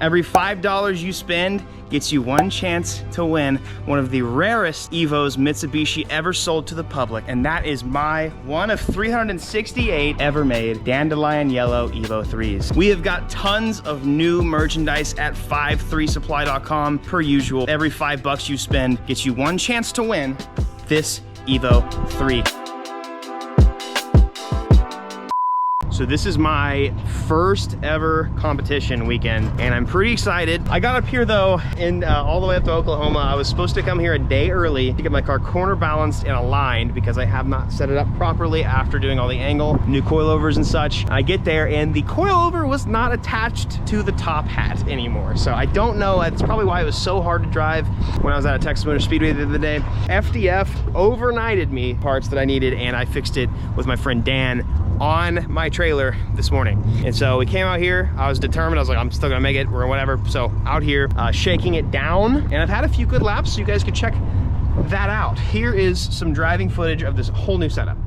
Every $5 you spend gets you one chance to win one of the rarest Evos Mitsubishi ever sold to the public. And that is my one of 368 ever made Dandelion Yellow Evo 3s. We have got tons of new merchandise at 53supply.com per usual. Every $5 you spend gets you one chance to win this Evo 3. So this is my first ever competition weekend and I'm pretty excited. I got up here though in all the way up to Oklahoma. I was supposed to come here a day early to get my car corner balanced and aligned because I have not set it up properly after doing all the angle, new coilovers and such. I get there and the coilover was not attached to the top hat anymore. So I don't know, that's probably why it was so hard to drive when I was at a Texas Motor Speedway the other day. FDF overnighted me parts that I needed and I fixed it with my friend Dan on my trailer this morning. And so we came out here, I was determined, I was like, I'm still gonna make it or whatever. So out here, shaking it down, and I've had a few good laps, so you guys could check that out. Here is some driving footage of this whole new setup.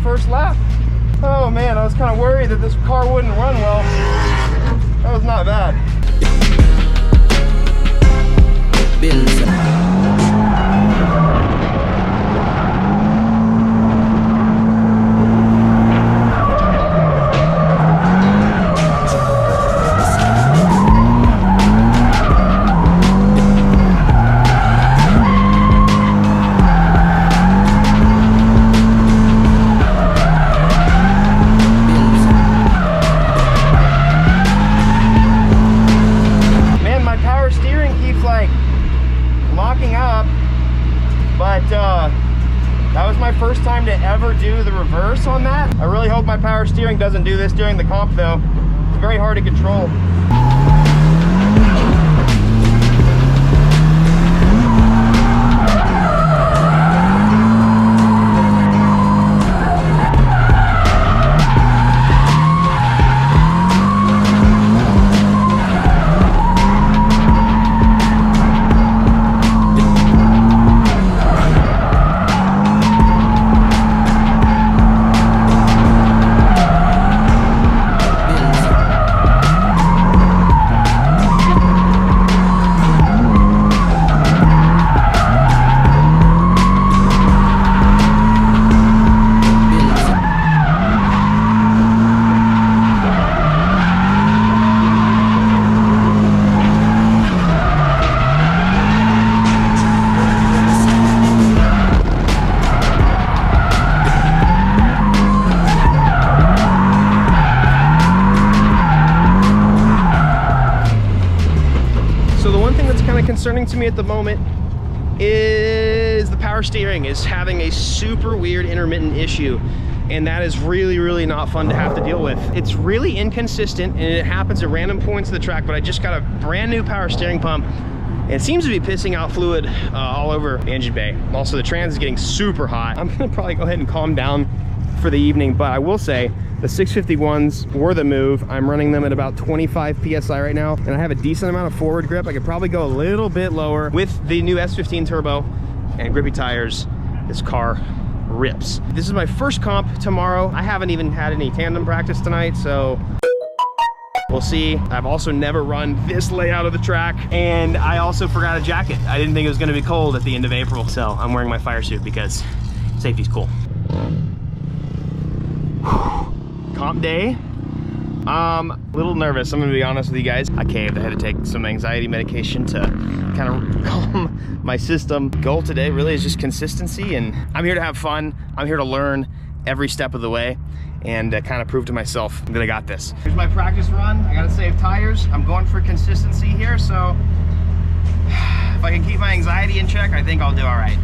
First lap. Oh man, I was kind of worried that this car wouldn't run well. That was not bad. That was my first time to ever do the reverse on that. I really hope my power steering doesn't do this during the comp though. It's very hard to control. Concerning to me at the moment is the power steering is having a super weird intermittent issue, and that is really not fun to have to deal with. It's really inconsistent and it happens at random points of the track, but I just got a brand new power steering pump and it seems to be pissing out fluid all over the engine bay. Also the trans is getting super hot. I'm gonna probably go ahead and calm down for the evening, but I will say the 651s were the move. I'm running them at about 25 PSI right now, and I have a decent amount of forward grip. I could probably go a little bit lower with the new S15 turbo and grippy tires. This car rips. This is my first comp tomorrow. I haven't even had any tandem practice tonight, so we'll see. I've also never run this layout of the track, and I also forgot a jacket. I didn't think it was gonna be cold at the end of April, so I'm wearing my fire suit because safety's cool. Comp day A little nervous, I'm gonna be honest with you guys. I caved. I had to take some anxiety medication to kind of calm my system. Goal today really is just consistency, and I'm here to have fun. I'm here to learn every step of the way and kind of prove to myself that I got this. Here's my practice run. I gotta save tires. I'm going for consistency here, so if I can keep my anxiety in check, I think I'll do all right.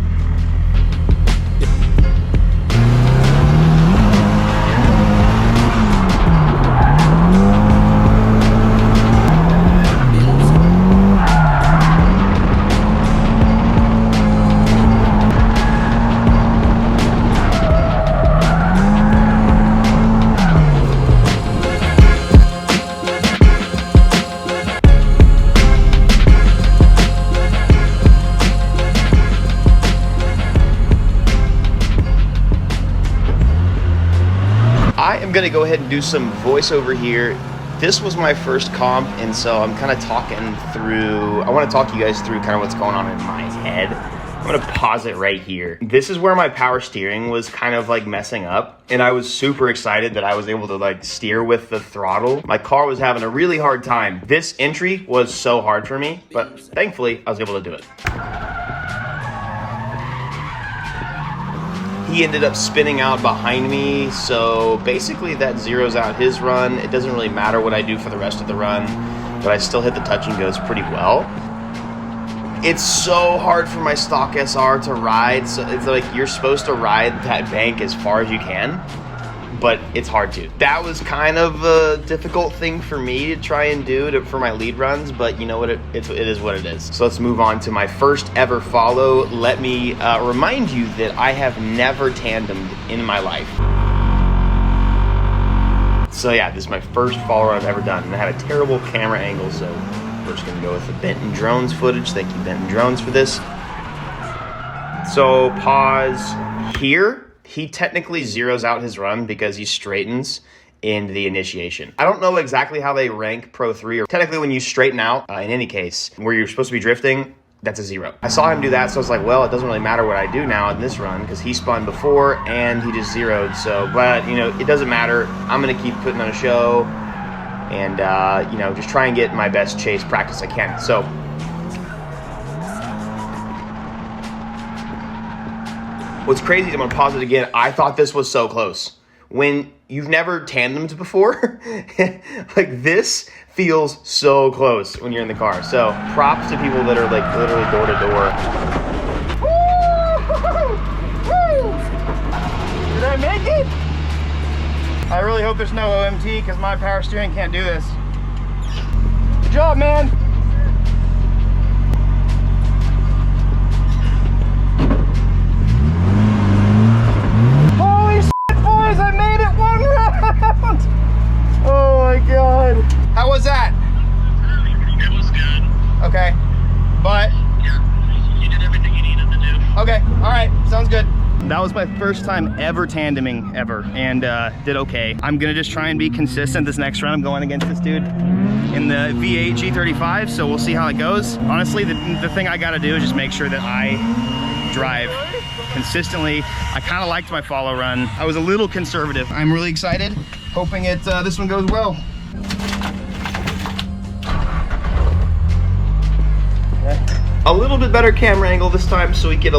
I'm gonna go ahead and do some voiceover here. This was my first comp, and so I'm kind of talking through, I want to talk to you guys through kind of what's going on in my head. I'm gonna pause it right here. This is where my power steering was kind of like messing up, and I was super excited that I was able to like steer with the throttle. My car was having a really hard time. This entry was so hard for me, but thankfully I was able to do it. He ended up spinning out behind me, so basically that zeroes out his run. It doesn't really matter what I do for the rest of the run, but I still hit the touch and goes pretty well. It's so hard for my stock SR to ride, so it's like you're supposed to ride that bank as far as you can, but it's hard to. That was kind of a difficult thing for me to try and do for my lead runs, but you know what, it is what it is. So let's move on to my first ever follow. Let me remind you that I have never tandemed in my life. So yeah, this is my first follow I've ever done, and I had a terrible camera angle, so we're just gonna go with the Benton Drones footage. Thank you, Benton Drones, for this. So pause here. He technically zeroes out his run because he straightens in the initiation. I don't know exactly how they rank Pro 3, or technically when you straighten out, in any case, where you're supposed to be drifting, that's a 0. I saw him do that, so I was like, well, it doesn't really matter what I do now in this run because he spun before and he just zeroed. So, but you know, it doesn't matter. I'm gonna keep putting on a show and you know, just try and get my best chase practice I can. So, what's crazy, I'm gonna pause it again. I thought this was so close. When you've never tandemed before, like this feels so close when you're in the car. So props to people that are like literally door to door. Did I make it? I really hope there's no OMT because my power steering can't do this. Good job, man. I made it 1 round! Oh my god. How was that? It was good. Okay. But? Yeah, you did everything you needed to do. Okay, alright, sounds good. That was my first time ever tandeming ever, and did okay. I'm gonna just try and be consistent this next round. I'm going against this dude in the V8 G35, so we'll see how it goes. Honestly, the thing I gotta do is just make sure that I drive consistently. I kind of liked my follow run. I was a little conservative. I'm really excited, hoping this one goes well. A little bit better camera angle this time so we get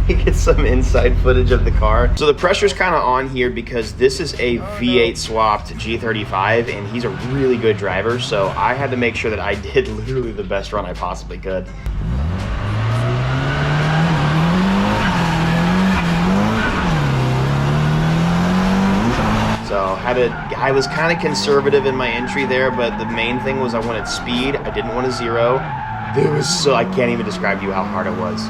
get some inside footage of the car. So the pressure's kind of on here because this is a V8 swapped G35 and he's a really good driver, so I had to make sure that I did literally the best run I possibly could. So I was kind of conservative in my entry there, but the main thing was I wanted speed. I didn't want to zero. It was so, I can't even describe to you how hard it was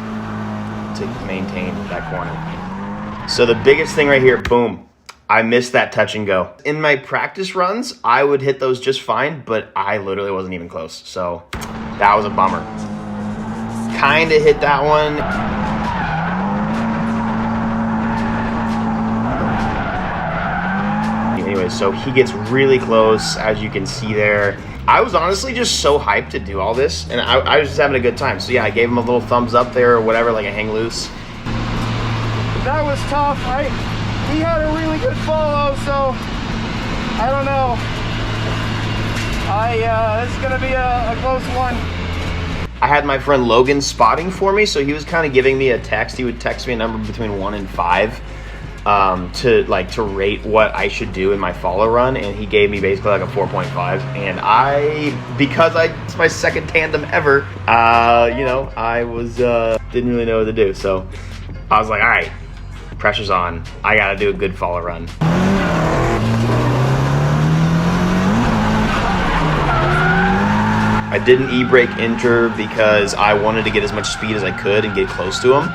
to maintain that corner. So the biggest thing right here, boom, I missed that touch and go. In my practice runs, I would hit those just fine, but I literally wasn't even close. So that was a bummer. Kind of hit that one. Anyway, so he gets really close, as you can see there. I was honestly just so hyped to do all this, and I was just having a good time. So yeah, I gave him a little thumbs up there or whatever, like a hang loose. That was tough. He had a really good follow, so I don't know. This is gonna be a close one. I had my friend Logan spotting for me, so he was kind of giving me a text. He would text me a number between 1 and 5 to rate what I should do in my follow run, and he gave me basically like a 4.5. And because it's my second tandem ever, you know, I was didn't really know what to do, so I was like, all right, pressure's on. I gotta do a good follow run. I didn't e-brake enter because I wanted to get as much speed as I could and get close to him.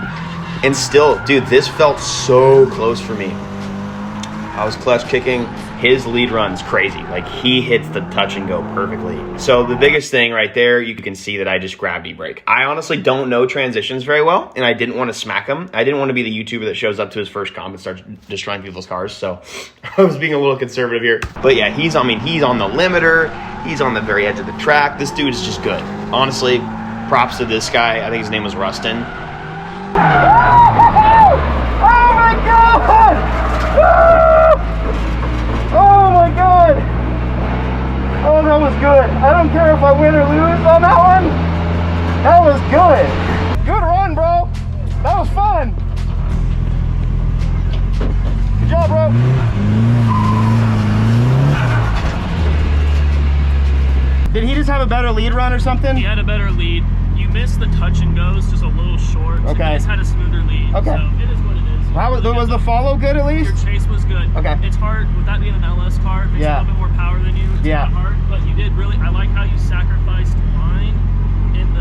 And still, dude, this felt so close for me. I was clutch kicking. His lead run's crazy. Like, he hits the touch and go perfectly. So the biggest thing right there, you can see that I just grabbed e-brake. I honestly don't know transitions very well, and I didn't want to smack him. I didn't want to be the YouTuber that shows up to his first comp and starts destroying people's cars, so I was being a little conservative here. But yeah, he's on the limiter. He's on the very edge of the track. This dude is just good. Honestly, props to this guy. I think his name was Rustin. Oh my God! Oh my God! Oh, that was good. I don't care if I win or lose on that one. That was good. Good run, bro. That was fun. Good job, bro. Did he just have a better lead run or something? He had a better lead. You missed the touch and goes just a little short. So okay. He just had a smoother lead. Okay. So it is what it is. How was the follow good at least? Your chase was good. Okay. It's hard with that being an LS car. It makes a little bit more power than you. It's yeah. Kind of hard, but you did really. I like how you sacrificed line in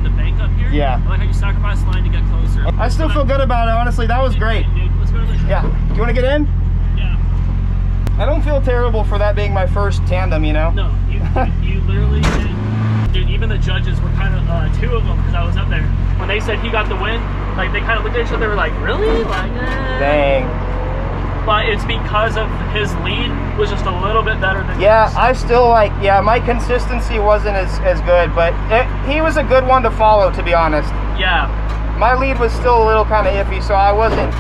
the bank up here. Yeah. I like how you sacrificed line to get closer. I still feel good about it. Honestly, that was great. Dude, let's go to the track. Yeah. Do you want to get in? Yeah. I don't feel terrible for that being my first tandem, you know? No, you literally did. Dude, even the judges were kind of, two of them, because I was up there. When they said he got the win, like, they kind of looked at each other, they were like, really? Like, Dang. But it's because of his lead was just a little bit better than yours. I still my consistency wasn't as good, but he was a good one to follow, to be honest. Yeah. My lead was still a little kind of iffy, so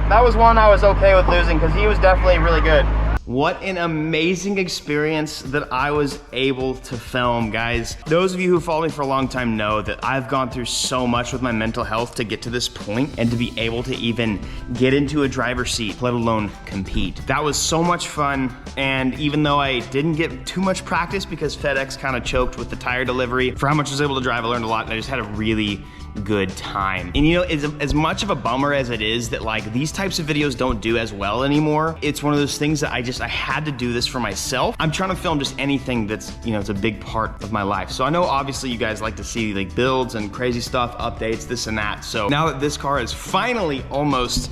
that was one I was okay with losing, because he was definitely really good. What an amazing experience that I was able to film, guys. Those of you who follow me for a long time know that I've gone through so much with my mental health to get to this point and to be able to even get into a driver's seat, let alone compete. That was so much fun, and even though I didn't get too much practice because FedEx kind of choked with the tire delivery, for how much I was able to drive, I learned a lot, and I just had a really good time. And you know, as much of a bummer as it is that like these types of videos don't do as well anymore, it's one of those things that I had to do this for myself. I'm trying to film just anything that's, you know, it's a big part of my life. So I know obviously you guys like to see like builds and crazy stuff, updates, this and that. So now that this car is finally almost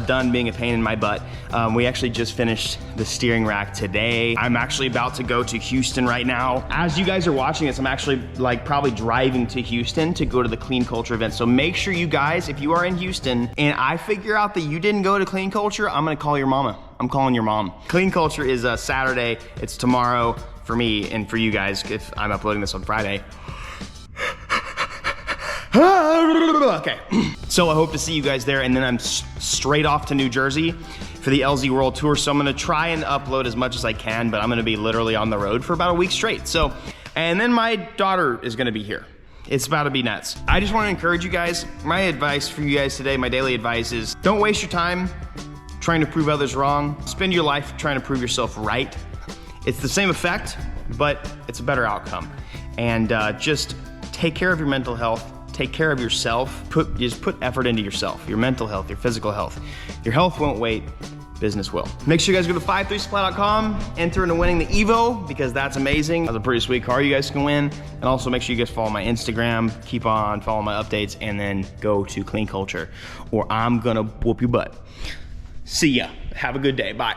done being a pain in my butt, we actually just finished the steering rack today. I'm actually about to go to Houston right now. As you guys are watching this, I'm actually like probably driving to Houston to go to the Clean Culture event. So make sure you guys, if you are in Houston and I figure out that you didn't go to Clean Culture, I'm gonna call your mama. I'm calling your mom. Clean Culture is Saturday. It's tomorrow for me and for you guys if I'm uploading this on Friday. Okay, so I hope to see you guys there, and then I'm straight off to New Jersey for the LZ World Tour. So I'm gonna try and upload as much as I can, but I'm gonna be literally on the road for about a week straight. So, and then my daughter is gonna be here. It's about to be nuts. I just wanna encourage you guys. My advice for you guys today, my daily advice is don't waste your time trying to prove others wrong. Spend your life trying to prove yourself right. It's the same effect, but it's a better outcome. And just take care of your mental health. Take care of yourself. Just put effort into yourself, your mental health, your physical health. Your health won't wait, business will. Make sure you guys go to 53supply.com, enter into winning the Evo, because that's amazing. That's a pretty sweet car you guys can win. And also make sure you guys follow my Instagram, keep on following my updates, and then go to Clean Culture, or I'm gonna whoop your butt. See ya. Have a good day. Bye.